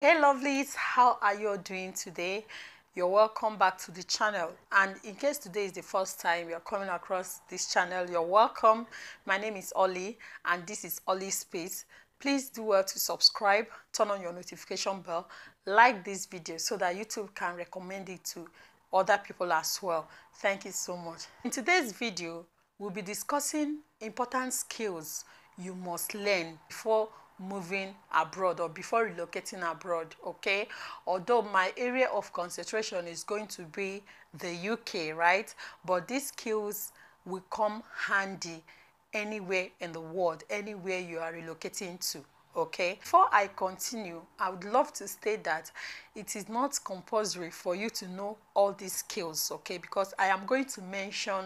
Hey lovelies, how are you all doing today? You're welcome back to the channel, and in case today is the first time you're coming across this channel, you're welcome. My name is Ollie and this is Ollie Space. Please do well to subscribe, turn on your notification bell, like this video so that YouTube can recommend it to other people as well. Thank you so much. In today's video, we'll be discussing important skills you must learn before moving abroad or before relocating abroad. Okay, although my area of concentration is going to be the UK, right, but these skills will come handy anywhere in the world, anywhere you are relocating to. Okay, before I continue, I would love to state that it is not compulsory for you to know all these skills, okay, because I am going to mention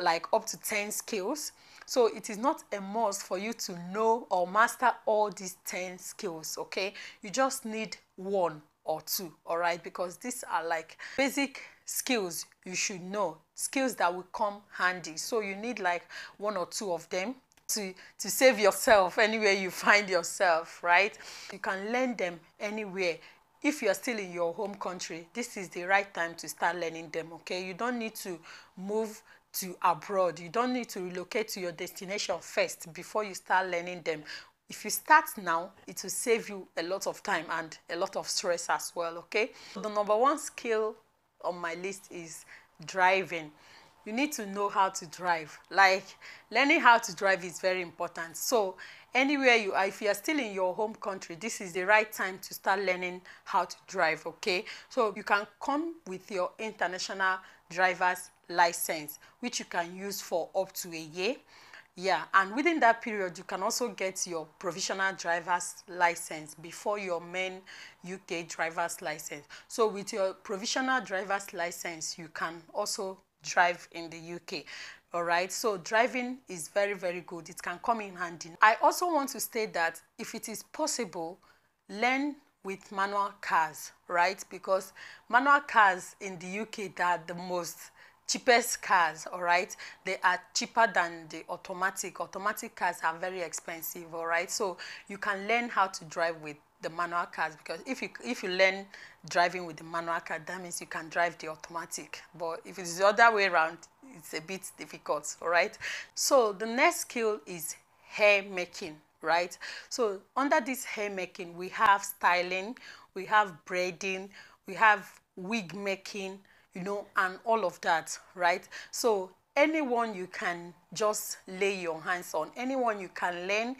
like up to 10 skills. So it is not a must for you to know or master all these 10 skills, okay? You just need one or two, all right? Because these are like basic skills you should know, skills that will come handy. So you need like one or two of them to save yourself anywhere you find yourself, right? You can learn them anywhere. If you're still in your home country, this is the right time to start learning them, okay? You don't need to move to abroad. You don't need to relocate to your destination first before you start learning them. If you start now, it will save you a lot of time and a lot of stress as well, okay? The number one skill on my list is driving. You need to know how to drive. Like, learning how to drive is very important. So anywhere you are, if you are still in your home country, this is the right time to start learning how to drive, okay? So you can come with your international driver's license, which you can use for up to a year. Yeah, and within that period, you can also get your provisional driver's license before your main UK driver's license. So with your provisional driver's license, you can also drive in the UK. All right, so driving is very, very good. It can come in handy. I also want to state that if it is possible, learn with manual cars, right? Because manual cars in the UK, they are the most cheapest cars, all right? They are cheaper than the automatic. Automatic cars are very expensive, all right? So you can learn how to drive with the manual cars, because if you learn driving with the manual car, that means you can drive the automatic. But if it's the other way around, it's a bit difficult, all right? So the next skill is hair making, right? So under this hair making, we have styling, we have braiding, we have wig making, you know, and all of that, right? So anyone you can just lay your hands on, anyone you can learn.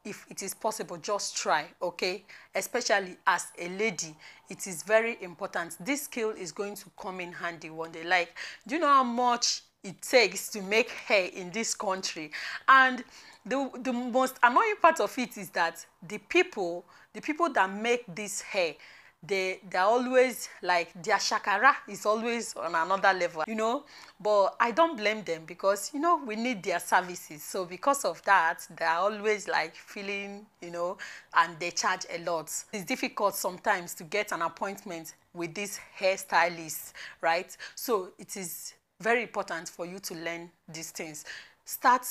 If it is possible, just try, okay? Especially as a lady, it is very important. This skill is going to come in handy one day. Like, do you know how much it takes to make hair in this country? And the most annoying part of it is that the people that make this hair, they're always like, their shakara is always on another level, you know. But I don't blame them, because, you know, we need their services. So because of that, they're always like feeling, you know, and they charge a lot. It's difficult sometimes to get an appointment with these hairstylists, right? So it is very important for you to learn these things. Start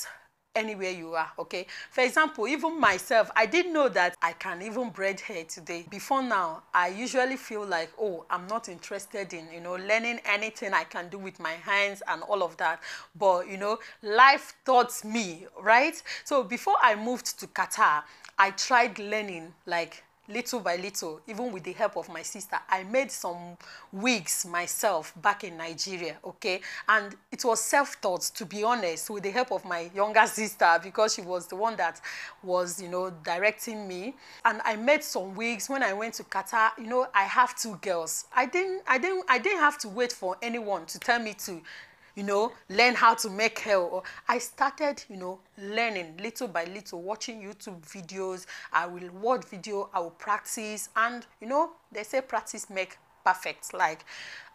anywhere you are, okay? For example, even myself, I didn't know that I can even braid hair today. Before now, I usually feel like, oh, I'm not interested in, you know, learning anything I can do with my hands and all of that. But, you know, life taught me, right? So before I moved to Qatar, I tried learning like little by little, even with the help of my sister. I made some wigs myself back in Nigeria, okay? And it was self-taught, to be honest, with the help of my younger sister, because she was the one that was, you know, directing me. And I made some wigs. When I went to Qatar, you know, I have two girls. I didn't have to wait for anyone to tell me to, you know, learn how to make hair. I started, you know, learning little by little, watching YouTube videos. I will watch video, I will practice, and, you know, they say practice make perfect, like,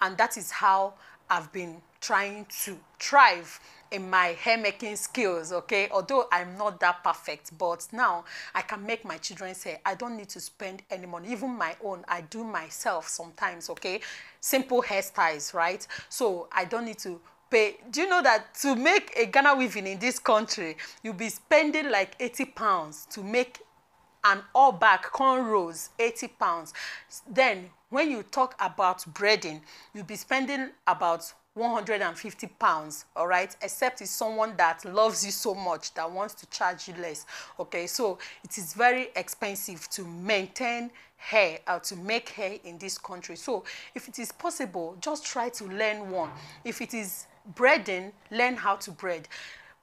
and that is how I've been trying to thrive in my hair making skills, okay? Although I'm not that perfect, but now I can make my children's hair. I don't need to spend any money. Even my own, I do myself sometimes, okay? Simple hairstyles, right? So I don't need to pay. Do you know that to make a Ghana weaving in this country, you'll be spending like £80 to make and all back cornrows, 80 pounds. Then when you talk about braiding, you'll be spending about 150 pounds, all right, except it's someone that loves you so much that wants to charge you less. Okay, so it is very expensive to maintain hair or to make hair in this country. So if it is possible, just try to learn one. If it is braiding, learn how to braid.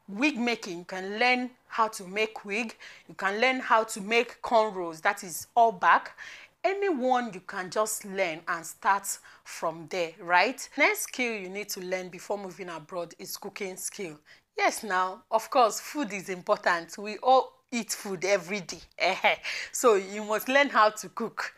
Wig making, you can learn how to make wig. You can learn how to make cornrows, that is all back. Anyone you can just learn and start from there, right? Next skill you need to learn before moving abroad is cooking skill. Yes, now, of course, food is important. We all eat food every day. So you must learn how to cook.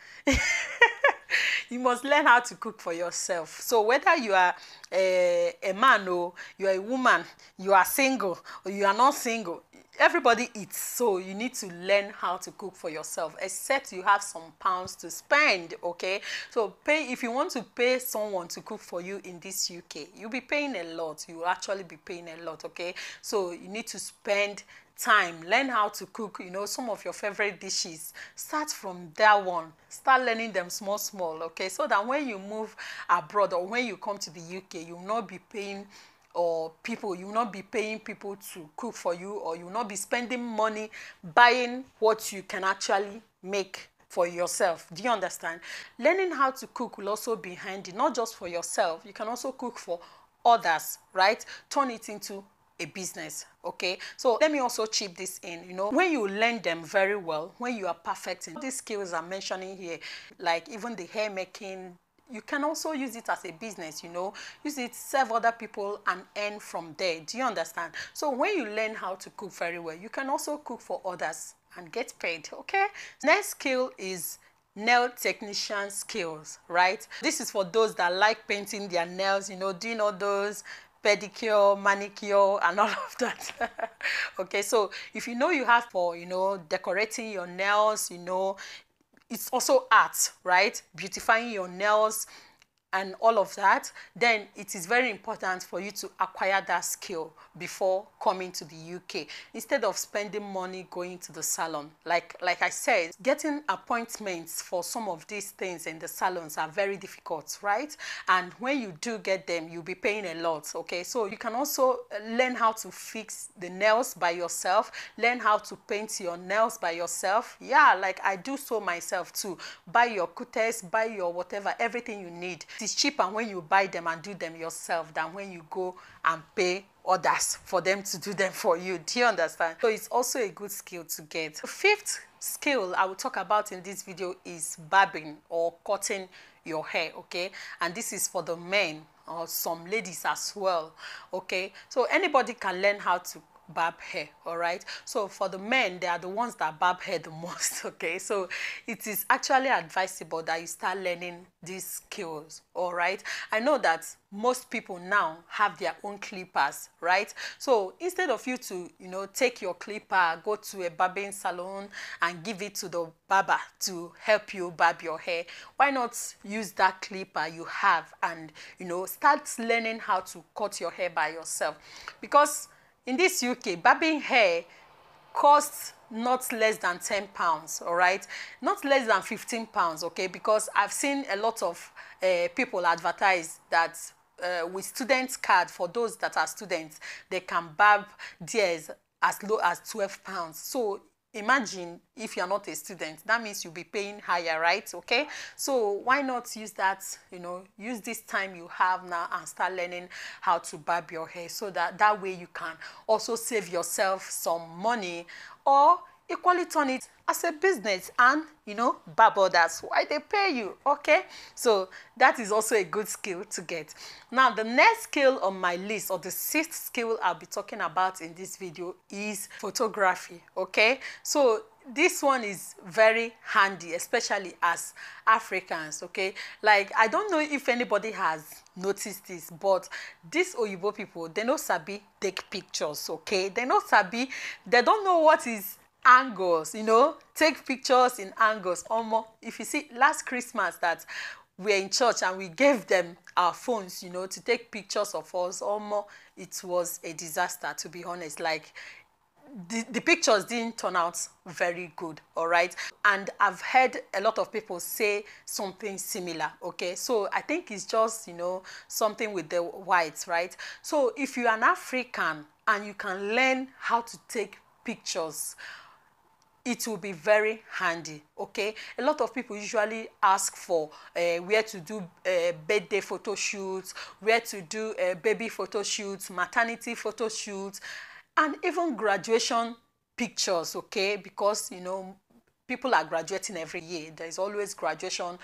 You must learn how to cook for yourself. So whether you are a man or you are a woman, you are single or you are not single, everybody eats. So you need to learn how to cook for yourself, except you have some pounds to spend. Okay, so if you want to pay someone to cook for you in this UK, you'll be paying a lot. You will actually be paying a lot. Okay, so you need to spend time, learn how to cook, you know, some of your favorite dishes. Start from that one, start learning them small, okay, so that when you move abroad or when you come to the UK, you will not be paying you will not be paying people to cook for you, or you will not be spending money buying what you can actually make for yourself. Do you understand? Learning how to cook will also be handy, not just for yourself. You can also cook for others, right? Turn it into a business. Okay, so let me also chip this in. You know, when you learn them very well, when you are perfect in these skills I'm mentioning here, like even the hair making, you can also use it as a business. You know, use it, serve other people and earn from there. Do you understand? So when you learn how to cook very well, you can also cook for others and get paid. Okay, next skill is nail technician skills, right? This is for those that like painting their nails, you know, doing all those pedicure, manicure and all of that. Okay, so if you know you have for, you know, decorating your nails, you know, it's also art, right? Beautifying your nails and all of that, then it is very important for you to acquire that skill before coming to the UK, instead of spending money going to the salon. Like I said, getting appointments for some of these things in the salons are very difficult, right? And when you do get them, you'll be paying a lot. Okay, so you can also learn how to fix the nails by yourself, learn how to paint your nails by yourself. Yeah, like I do so myself too. Buy your cutters, buy your whatever, everything you need. It's cheaper when you buy them and do them yourself than when you go and pay others for them to do them for you. Do you understand? So it's also a good skill to get. The fifth skill I will talk about in this video is barbing, or cutting your hair. Okay, and this is for the men or some ladies as well. Okay, so anybody can learn how to barb hair. All right, so for the men, they are the ones that barb hair the most. Okay, so it is actually advisable that you start learning these skills. All right, I know that most people now have their own clippers, right? So instead of you to, you know, take your clipper, go to a barbing salon and give it to the barber to help you barb your hair, why not use that clipper you have and, you know, start learning how to cut your hair by yourself? Because in this UK, barbing hair costs not less than 10 pounds, all right? Not less than 15 pounds, okay? Because I've seen a lot of people advertise that with student card, for those that are students, they can barb theirs as low as 12 pounds. So imagine if you're not a student, that means you'll be paying higher, right? Okay, so why not use that, you know, use this time you have now and start learning how to barb your hair, so that way you can also save yourself some money, or equally turn it as a business and, you know, barb others why they pay you. Okay, so that is also a good skill to get. Now the next skill on my list, or the sixth skill I'll be talking about in this video, is photography. Okay, so this one is very handy, especially as Africans. Okay, like I don't know if anybody has noticed this, but these Oyibo people, they no sabi take pictures. Okay, they no sabi, they don't know what is angles, you know, take pictures in angles. Almost, if you see last Christmas that we're in church and we gave them our phones, you know, to take pictures of us, almost it was a disaster, to be honest. Like the pictures didn't turn out very good, all right? And I've heard a lot of people say something similar, okay? So I think it's just, you know, something with the whites, right? So if you're an African and you can learn how to take pictures, it will be very handy, okay? A lot of people usually ask for where to do birthday photo shoots, where to do baby photo shoots, maternity photo shoots, and even graduation pictures, okay? Because, you know, people are graduating every year. There's always graduation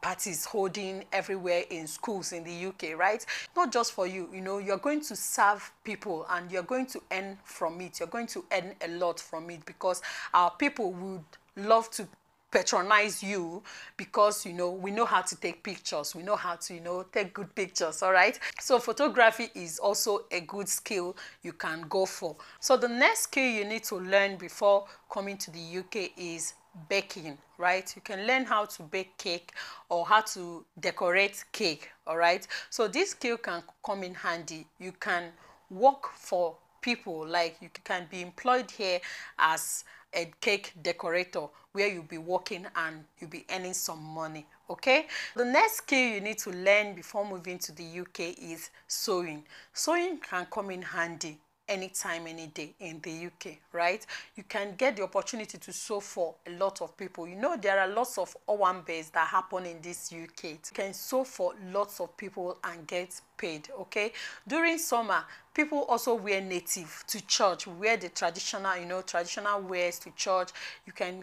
parties holding everywhere in schools in the UK, right? Not just for you, you know, you're going to serve people and you're going to earn from it. You're going to earn a lot from it because our people would love to patronize you because, you know, we know how to take pictures. We know how to, you know, take good pictures, all right? So photography is also a good skill you can go for. So the next skill you need to learn before coming to the UK is baking, right? You can learn how to bake cake or how to decorate cake, all right? So this skill can come in handy. You can work for people, like you can be employed here as a cake decorator where you'll be working and you'll be earning some money, okay? The next skill you need to learn before moving to the UK is sewing. Sewing can come in handy anytime, any day in the UK, right? You can get the opportunity to sew for a lot of people. You know, there are lots of owambe's that happen in this UK. You can sew for lots of people and get paid, okay? During summer, people also wear native to church, wear the traditional, you know, traditional wears to church. You can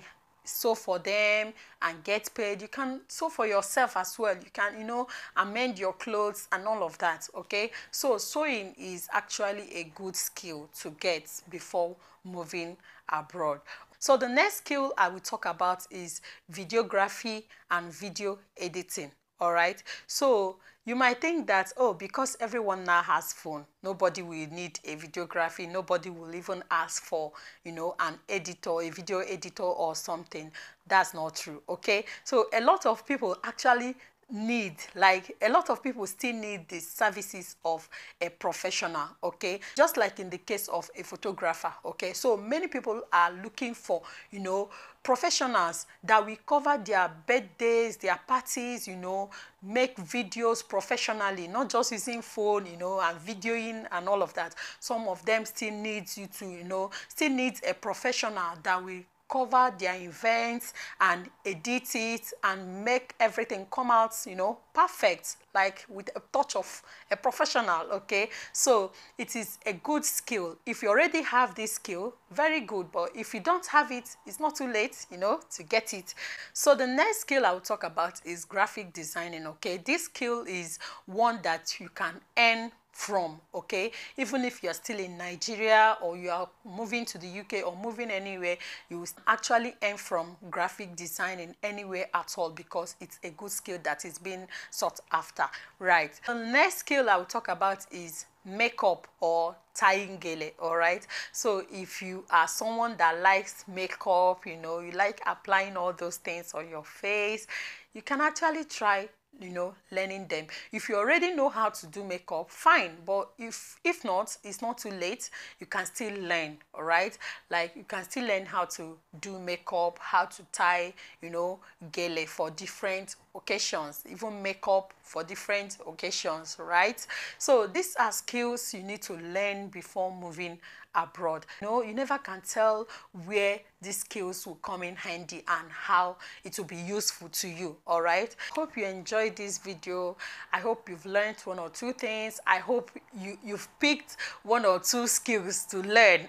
sew for them and get paid. You can sew for yourself as well. You can, you know, amend your clothes and all of that, okay? So sewing is actually a good skill to get before moving abroad. So the next skill I will talk about is videography and video editing, all right? So you might think that, oh, because everyone now has phone, nobody will need a videography, nobody will even ask for, you know, an editor, a video editor or something. That's not true, okay? So a lot of people actually need, like a lot of people still need the services of a professional, okay? Just like in the case of a photographer, okay? So many people are looking for, you know, professionals that will cover their birthdays, their parties, you know, make videos professionally, not just using phone, you know, and videoing and all of that. Some of them still needs you to, you know, still needs a professional that will cover their events and edit it and make everything come out, you know, perfect, like with a touch of a professional, okay? So it is a good skill. If you already have this skill, very good, but if you don't have it, it's not too late, you know, to get it. So the next skill I will talk about is graphic designing, okay? This skill is one that you can earn from, okay? Even if you're still in Nigeria or you are moving to the UK or moving anywhere, you will actually earn from graphic designing anywhere at all because it's a good skill that is being sought after, right? The next skill I will talk about is makeup or tying gele, all right? So if you are someone that likes makeup, you know, you like applying all those things on your face, you can actually try, you know, learning them. If you already know how to do makeup, fine, but if not, it's not too late. You can still learn, all right? Like you can still learn how to do makeup, how to tie, you know, gele for different occasions, even makeup for different occasions, right? So these are skills you need to learn before moving abroad. You know, you never can tell where these skills will come in handy and how it will be useful to you, all right? Hope you enjoyed this video. I hope you've learned one or two things. I hope you've picked one or two skills to learn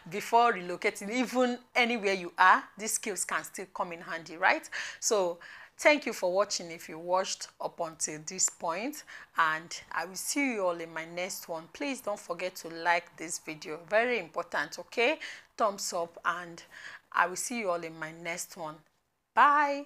before relocating. Even anywhere you are, these skills can still come in handy, right? So thank you for watching if you watched up until this point, and I will see you all in my next one. Please don't forget to like this video, very important, okay? Thumbs up, and I will see you all in my next one. Bye.